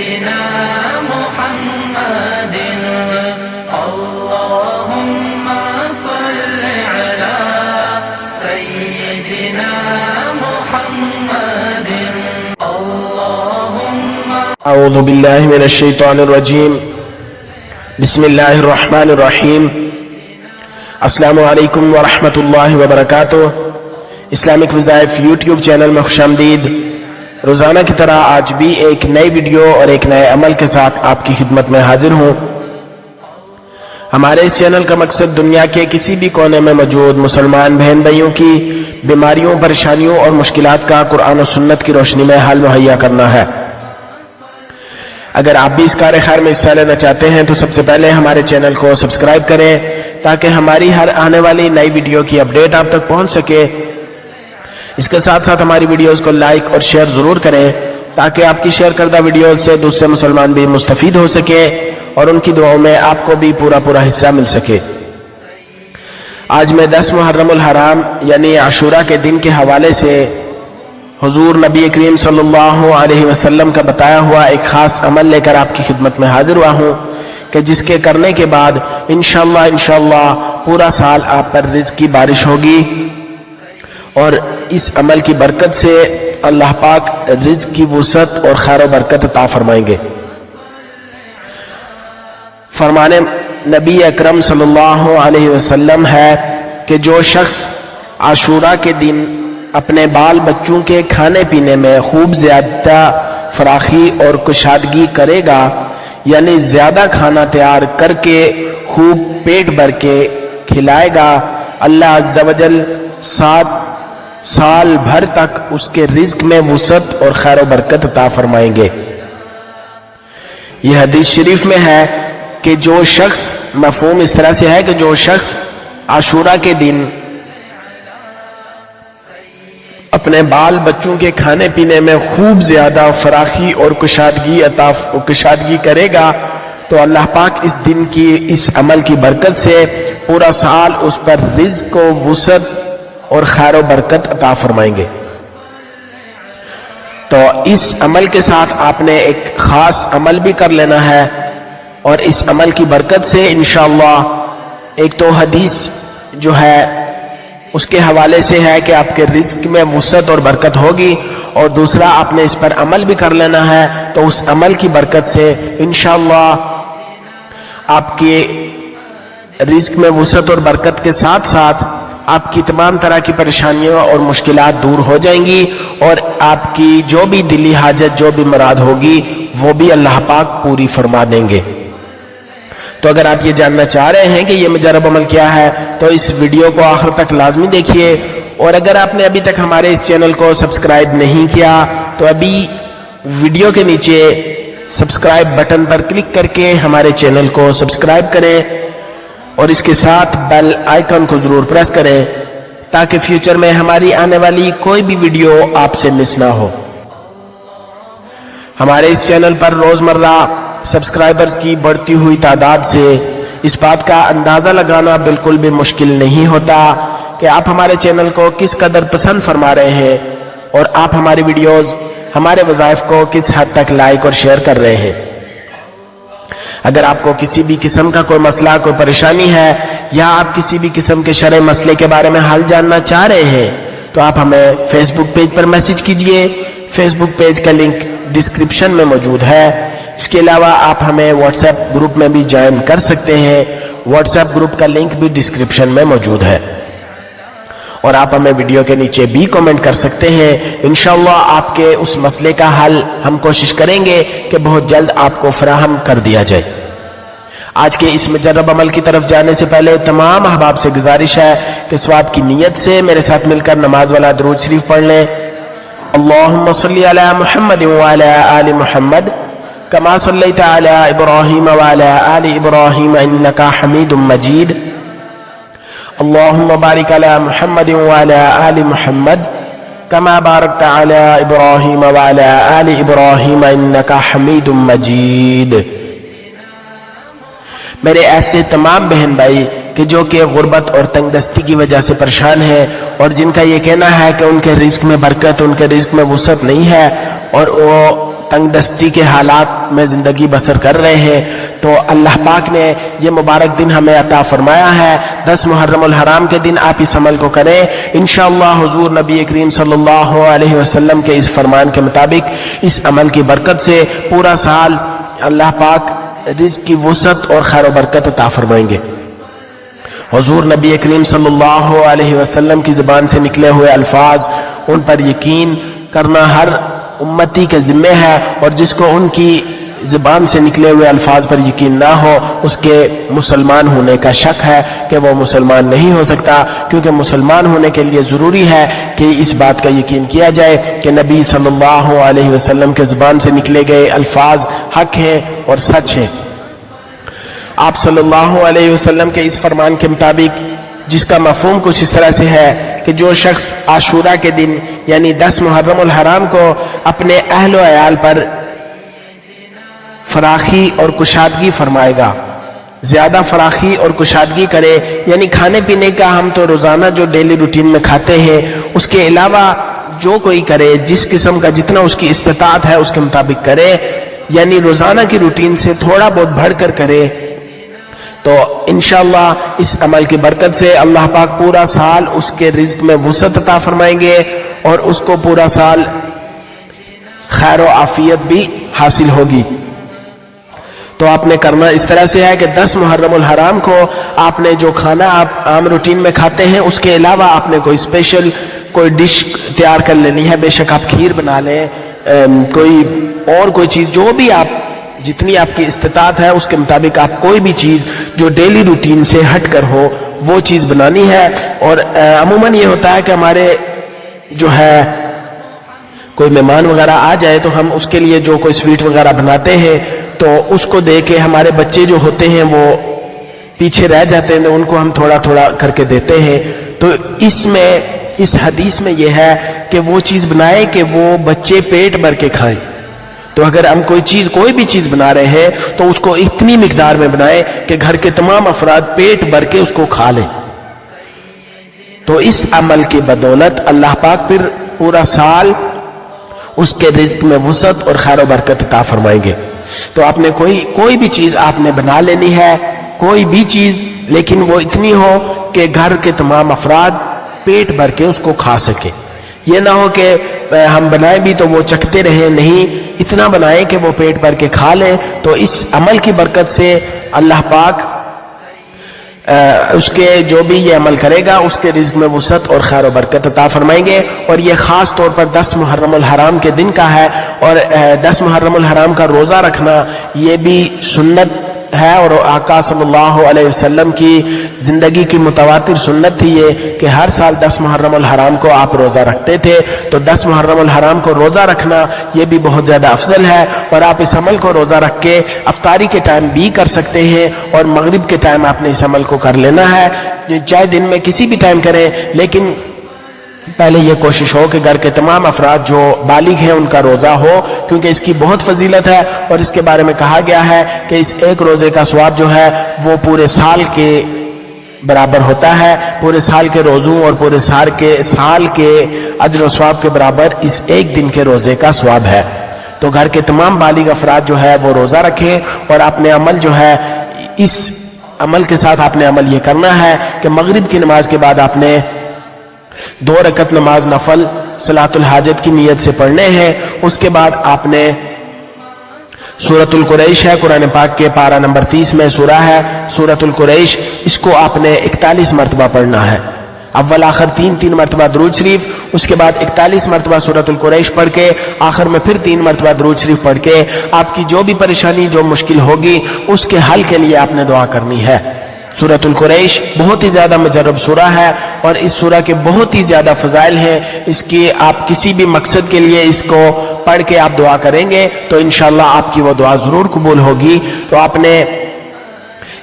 سيدنا محمد اللهم صل على سيدنا محمد اللهم اعوذ باللہ من الشیطان الرجیم بسم اللہ الرحمن الرحیم السلام علیکم ورحمۃ اللہ وبرکاتہ۔ اسلامک وظائف یوٹیوب چینل میں خوش آمدید۔ روزانہ کی طرح آج بھی ایک نئی ویڈیو اور ایک نئے عمل کے ساتھ آپ کی خدمت میں حاضر ہوں۔ ہمارے اس چینل کا مقصد دنیا کے کسی بھی کونے میں موجود مسلمان بہن بھائیوں کی بیماریوں، پریشانیوں اور مشکلات کا قرآن و سنت کی روشنی میں حل مہیا کرنا ہے۔ اگر آپ بھی اس کار خیر میں حصہ لینا چاہتے ہیں تو سب سے پہلے ہمارے چینل کو سبسکرائب کریں تاکہ ہماری ہر آنے والی نئی ویڈیو کی اپڈیٹ آپ تک پہنچ سکے۔ اس کے ساتھ ساتھ ہماری ویڈیوز کو لائک اور شیئر ضرور کریں تاکہ آپ کی شیئر کردہ ویڈیوز سے دوسرے مسلمان بھی مستفید ہو سکیں اور ان کی دعاؤں میں آپ کو بھی پورا حصہ مل سکے۔ آج میں 10 محرم الحرام یعنی عاشورہ کے دن کے حوالے سے حضور نبی کریم صلی اللہ علیہ وسلم کا بتایا ہوا ایک خاص عمل لے کر آپ کی خدمت میں حاضر ہوا ہوں کہ جس کے کرنے کے بعد انشاءاللہ پورا سال آپ پر رزق کی بارش ہوگی، اور اس عمل کی برکت سے اللہ پاک رزق کی وسعت اور خیر و برکت عطا فرمائیں گے۔ فرمان نبی اکرم صلی اللہ علیہ وسلم ہے کہ جو شخص عاشورہ کے دن اپنے بال بچوں کے کھانے پینے میں خوب زیادہ فراخی اور کشادگی کرے گا، یعنی زیادہ کھانا تیار کر کے خوب پیٹ بھر کے کھلائے گا، اللہ عز و جل 7 سال بھر تک اس کے رزق میں وسعت اور خیر و برکت عطا فرمائیں گے۔ یہ حدیث شریف میں ہے کہ جو شخص، مفہوم اس طرح سے ہے کہ جو شخص عاشورہ کے دن اپنے بال بچوں کے کھانے پینے میں خوب زیادہ فراخی اور کشادگی کرے گا تو اللہ پاک اس دن کی اس عمل کی برکت سے پورا سال اس پر رزق و وسعت اور خیر و برکت عطا فرمائیں گے۔ تو اس عمل کے ساتھ آپ نے ایک خاص عمل بھی کر لینا ہے، اور اس عمل کی برکت سے انشاءاللہ ایک تو حدیث جو ہے اس کے حوالے سے ہے کہ آپ کے رزق میں وسعت اور برکت ہوگی، اور دوسرا آپ نے اس پر عمل بھی کر لینا ہے، تو اس عمل کی برکت سے انشاءاللہ آپ کے رزق میں وسعت اور برکت کے ساتھ ساتھ آپ کی تمام طرح کی پریشانیاں اور مشکلات دور ہو جائیں گی، اور آپ کی جو بھی دلی حاجت، جو بھی مراد ہوگی وہ بھی اللہ پاک پوری فرما دیں گے۔ تو اگر آپ یہ جاننا چاہ رہے ہیں کہ یہ مجرب عمل کیا ہے تو اس ویڈیو کو آخر تک لازمی دیکھیے، اور اگر آپ نے ابھی تک ہمارے اس چینل کو سبسکرائب نہیں کیا تو ابھی ویڈیو کے نیچے سبسکرائب بٹن پر کلک کر کے ہمارے چینل کو سبسکرائب کریں، اور اس کے ساتھ بیل آئیکن کو ضرور پریس کریں تاکہ فیوچر میں ہماری آنے والی کوئی بھی ویڈیو آپ سے مس نہ ہو۔ ہمارے اس چینل پر روزمرہ سبسکرائبرز کی بڑھتی ہوئی تعداد سے اس بات کا اندازہ لگانا بالکل بھی مشکل نہیں ہوتا کہ آپ ہمارے چینل کو کس قدر پسند فرما رہے ہیں، اور آپ ہماری ویڈیوز، ہمارے وظائف کو کس حد تک لائک اور شیئر کر رہے ہیں۔ اگر آپ کو کسی بھی قسم کا کوئی مسئلہ، کوئی پریشانی ہے، یا آپ کسی بھی قسم کے شرعی مسئلے کے بارے میں حل جاننا چاہ رہے ہیں تو آپ ہمیں فیس بک پیج پر میسج کیجئے۔ فیس بک پیج کا لنک ڈسکرپشن میں موجود ہے۔ اس کے علاوہ آپ ہمیں واٹس ایپ گروپ میں بھی جوائن کر سکتے ہیں، واٹس ایپ گروپ کا لنک بھی ڈسکرپشن میں موجود ہے، اور آپ ہمیں ویڈیو کے نیچے بھی کامنٹ کر سکتے ہیں۔ انشاءاللہ آپ کے اس مسئلے کا حل ہم کوشش کریں گے کہ بہت جلد آپ کو فراہم کر دیا جائے۔ آج کے اس مجرب عمل کی طرف جانے سے پہلے تمام احباب سے گزارش ہے کہ ثواب کی نیت سے میرے ساتھ مل کر نماز والا درود شریف پڑھ لیں۔ اللہم صلی علی محمد وعلی آل محمد کما صلیت علی ابراہیم وعلی آل ابراہیم انکا حمید مجید۔ اللہم بارک علی محمد وعلی آل محمد کما بارکت علی ابراہیم وعلی آل ابراہیم انکا حمید مجید۔ میرے ایسے تمام بہن بھائی کہ جو کہ غربت اور تنگ دستی کی وجہ سے پریشان ہیں، اور جن کا یہ کہنا ہے کہ ان کے رزق میں برکت، ان کے رزق میں وسعت نہیں ہے، اور وہ تنگ دستی کے حالات میں زندگی بسر کر رہے ہیں، تو اللہ پاک نے یہ مبارک دن ہمیں عطا فرمایا ہے۔ 10 محرم الحرام کے دن آپ اس عمل کو کریں، انشاءاللہ حضور نبی کریم صلی اللہ علیہ وسلم کے اس فرمان کے مطابق اس عمل کی برکت سے پورا سال اللہ پاک رزق کی وسعت اور خیر و برکت عطا فرمائیں گے۔ حضور نبی کریم صلی اللہ علیہ وسلم کی زبان سے نکلے ہوئے الفاظ، ان پر یقین کرنا ہر امتی کے ذمہ ہے، اور جس کو ان کی زبان سے نکلے ہوئے الفاظ پر یقین نہ ہو، اس کے مسلمان ہونے کا شک ہے کہ وہ مسلمان نہیں ہو سکتا، کیونکہ مسلمان ہونے کے لیے ضروری ہے کہ اس بات کا یقین کیا جائے کہ نبی صلی اللہ علیہ وسلم کے زبان سے نکلے گئے الفاظ حق ہیں اور سچ ہیں۔ آپ صلی اللہ علیہ وسلم کے اس فرمان کے مطابق، جس کا مفہوم کچھ اس طرح سے ہے کہ جو شخص عاشورہ کے دن یعنی 10 محرم الحرام کو اپنے اہل و عیال پر فراخی اور کشادگی فرمائے گا، زیادہ فراخی اور کشادگی کرے، یعنی کھانے پینے کا ہم تو روزانہ جو ڈیلی روٹین میں کھاتے ہیں اس کے علاوہ جو کوئی کرے، جس قسم کا جتنا اس کی استطاعت ہے اس کے مطابق کرے، یعنی روزانہ کی روٹین سے تھوڑا بہت بڑھ کر کرے، تو انشاءاللہ اس عمل کی برکت سے اللہ پاک پورا سال اس کے رزق میں وسعت عطا فرمائیں گے، اور اس کو پورا سال خیر و عافیت بھی حاصل ہوگی۔ تو آپ نے کرنا اس طرح سے ہے کہ 10 محرم الحرام کو آپ نے جو کھانا آپ عام روٹین میں کھاتے ہیں اس کے علاوہ آپ نے کوئی اسپیشل کوئی ڈش تیار کر لینی ہے، بے شک آپ کھیر بنا لیں، کوئی چیز جو بھی آپ جتنی آپ کی استطاعت ہے اس کے مطابق آپ کوئی بھی چیز جو ڈیلی روٹین سے ہٹ کر ہو وہ چیز بنانی ہے۔ اور عموماً یہ ہوتا ہے کہ ہمارے جو ہے کوئی مہمان وغیرہ آ جائے تو ہم اس کے لیے جو کوئی سویٹ وغیرہ بناتے ہیں تو اس کو دے کے ہمارے بچے جو ہوتے ہیں وہ پیچھے رہ جاتے ہیں، تو ان کو ہم تھوڑا تھوڑا کر کے دیتے ہیں۔ تو اس حدیث میں یہ ہے کہ وہ چیز بنائے کہ وہ بچے پیٹ بھر کے کھائیں۔ تو اگر ہم کوئی بھی چیز بنا رہے ہیں تو اس کو اتنی مقدار میں بنائیں کہ گھر کے تمام افراد پیٹ بھر کے اس کو کھا لیں۔ تو اس عمل کی بدولت اللہ پاک پھر پورا سال اس کے رزق میں وسعت اور خیر و برکت عطا فرمائیں گے۔ تو آپ نے کوئی بھی چیز آپ نے بنا لینی ہے، کوئی بھی چیز، لیکن وہ اتنی ہو کہ گھر کے تمام افراد پیٹ بھر کے اس کو کھا سکے۔ یہ نہ ہو کہ ہم بنائیں بھی تو وہ چکھتے رہیں، نہیں، اتنا بنائیں کہ وہ پیٹ بھر کے کھا لیں۔ تو اس عمل کی برکت سے اللہ پاک اس کے جو بھی یہ عمل کرے گا اس کے رزق میں وسعت اور خیر و برکت عطا فرمائیں گے۔ اور یہ خاص طور پر 10 محرم الحرام کے دن کا ہے، اور 10 محرم الحرام کا روزہ رکھنا یہ بھی سنت ہے، اور آقا صلی اللہ علیہ وسلم کی زندگی کی متواتر سنت تھی یہ کہ ہر سال 10 محرم الحرام کو آپ روزہ رکھتے تھے۔ تو 10 محرم الحرام کو روزہ رکھنا یہ بھی بہت زیادہ افضل ہے، اور آپ اس عمل کو روزہ رکھ کے افطاری کے ٹائم بھی کر سکتے ہیں، اور مغرب کے ٹائم آپ نے اس عمل کو کر لینا ہے، چاہے دن میں کسی بھی ٹائم کریں، لیکن پہلے یہ کوشش ہو کہ گھر کے تمام افراد جو بالغ ہیں ان کا روزہ ہو، کیونکہ اس کی بہت فضیلت ہے، اور اس کے بارے میں کہا گیا ہے کہ اس ایک روزے کا ثواب جو ہے وہ پورے سال کے برابر ہوتا ہے، پورے سال کے روزوں اور پورے سال کے اجر و ثواب کے برابر اس ایک دن کے روزے کا ثواب ہے۔ تو گھر کے تمام بالغ افراد جو ہے وہ روزہ رکھیں، اور اپنے عمل جو ہے اس عمل کے ساتھ آپ نے عمل یہ کرنا ہے کہ مغرب کی نماز کے بعد آپ نے 2 رکعت نماز نفل صلاۃ الحاجت کی نیت سے پڑھنے ہیں۔ اس کے بعد آپ نے سورۃ القریش ہے قرآن پاک کے پارہ نمبر 30 میں سورہ ہے سورۃ القریش، اس کو آپ نے 41 مرتبہ پڑھنا ہے، اول آخر 3 مرتبہ درود شریف، اس کے بعد 41 مرتبہ سورۃ القریش پڑھ کے آخر میں پھر 3 مرتبہ درود شریف پڑھ کے آپ کی جو بھی پریشانی جو مشکل ہوگی اس کے حل کے لیے آپ نے دعا کرنی ہے۔ سورۃ القریش بہت ہی زیادہ مجرب سورہ ہے، اور اس سورہ کے بہت ہی زیادہ فضائل ہیں، اس کی آپ کسی بھی مقصد کے لیے اس کو پڑھ کے آپ دعا کریں گے تو انشاءاللہ آپ کی وہ دعا ضرور قبول ہوگی۔ تو آپ نے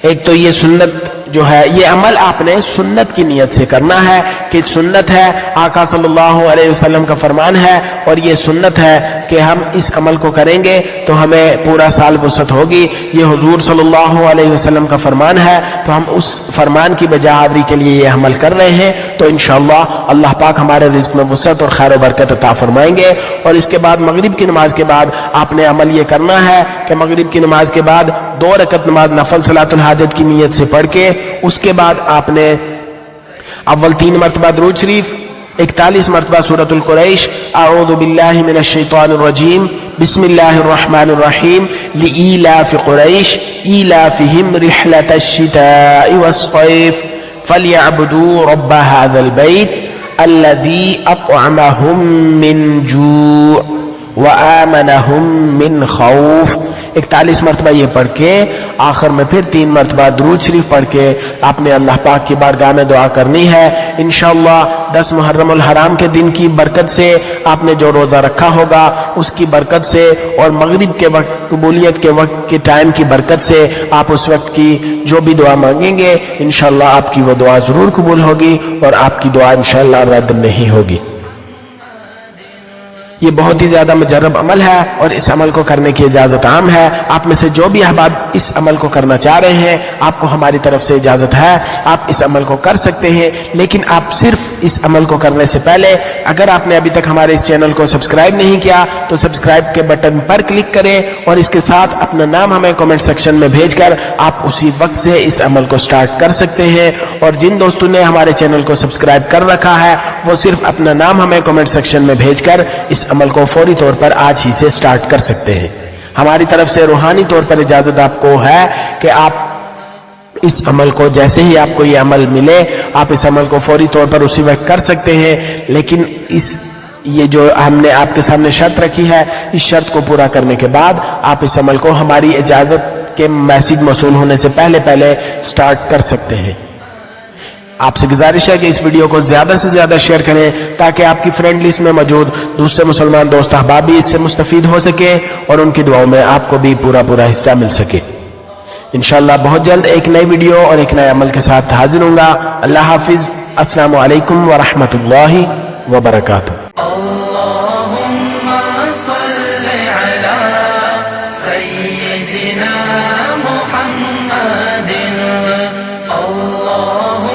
ایک تو یہ سنت جو ہے یہ عمل آپ نے سنت کی نیت سے کرنا ہے کہ سنت ہے، آقا صلی اللہ علیہ وسلم کا فرمان ہے اور یہ سنت ہے کہ ہم اس عمل کو کریں گے تو ہمیں پورا سال وسعت ہوگی۔ یہ حضور صلی اللہ علیہ وسلم کا فرمان ہے تو ہم اس فرمان کی بجا آوری کے لیے یہ عمل کر رہے ہیں، تو انشاءاللہ اللہ پاک ہمارے رزق میں وسعت اور خیر و برکت عطا فرمائیں گے۔ اور اس کے بعد مغرب کی نماز کے بعد آپ نے عمل یہ کرنا ہے کہ مغرب کی نماز کے بعد 2 رکعت نماز نفل صلاۃ الحاجت کی نیت سے پڑھ کے اس کے بعد آپ نے اول 3 مرتبہ درود شریف، 41 مرتبہ سورۃ القریش، اعوذ باللہ من الشیطان الرجیم، بسم اللہ الرحمن الرحیم، لإیلاف قریش ایلافہم رحلۃ الشتاء والصیف فلیعبدوا رب هذا البیت الذی اطعمہم من جوع وآمنہم من خوف۔ 41 مرتبہ یہ پڑھ کے آخر میں پھر 3 مرتبہ درود شریف پڑھ کے آپ نے اللہ پاک کی بارگاہ میں دعا کرنی ہے۔ انشاءاللہ 10 محرم الحرام کے دن کی برکت سے آپ نے جو روزہ رکھا ہوگا اس کی برکت سے اور مغرب کے وقت قبولیت کے وقت کے ٹائم کی برکت سے آپ اس وقت کی جو بھی دعا مانگیں گے انشاءاللہ آپ کی وہ دعا ضرور قبول ہوگی اور آپ کی دعا انشاءاللہ رد نہیں ہوگی۔ یہ بہت ہی زیادہ مجرب عمل ہے اور اس عمل کو کرنے کی اجازت عام ہے۔ آپ میں سے جو بھی احباب اس عمل کو کرنا چاہ رہے ہیں آپ کو ہماری طرف سے اجازت ہے، آپ اس عمل کو کر سکتے ہیں، لیکن آپ صرف اس عمل کو کرنے سے پہلے اگر آپ نے ابھی تک ہمارے اس چینل کو سبسکرائب نہیں کیا تو سبسکرائب کے بٹن پر کلک کریں اور اس کے ساتھ اپنا نام ہمیں کمنٹ سیکشن میں بھیج کر آپ اسی وقت سے اس عمل کو سٹارٹ کر سکتے ہیں۔ اور جن دوستوں نے ہمارے چینل کو سبسکرائب کر رکھا ہے وہ صرف اپنا نام ہمیں کمنٹ سیکشن میں بھیج کر اس عمل کو فوری طور پر آج ہی سے سٹارٹ کر سکتے ہیں۔ ہماری طرف سے روحانی طور پر اجازت آپ کو ہے کہ آپ اس عمل کو جیسے ہی آپ کو یہ عمل ملے آپ اس عمل کو فوری طور پر اسی وقت کر سکتے ہیں، لیکن یہ جو ہم نے آپ کے سامنے شرط رکھی ہے اس شرط کو پورا کرنے کے بعد آپ اس عمل کو ہماری اجازت کے میسج موصول ہونے سے پہلے سٹارٹ کر سکتے ہیں۔ آپ سے گزارش ہے کہ اس ویڈیو کو زیادہ سے زیادہ شیئر کریں تاکہ آپ کی فرینڈ لسٹ میں موجود دوسرے مسلمان دوست احباب بھی اس سے مستفید ہو سکے اور ان کی دعاؤں میں آپ کو بھی پورا حصہ مل سکے۔ انشاءاللہ بہت جلد ایک نئی ویڈیو اور ایک نئے عمل کے ساتھ حاضر ہوں گا۔ اللہ حافظ، السلام علیکم ورحمۃ اللہ وبرکاتہ۔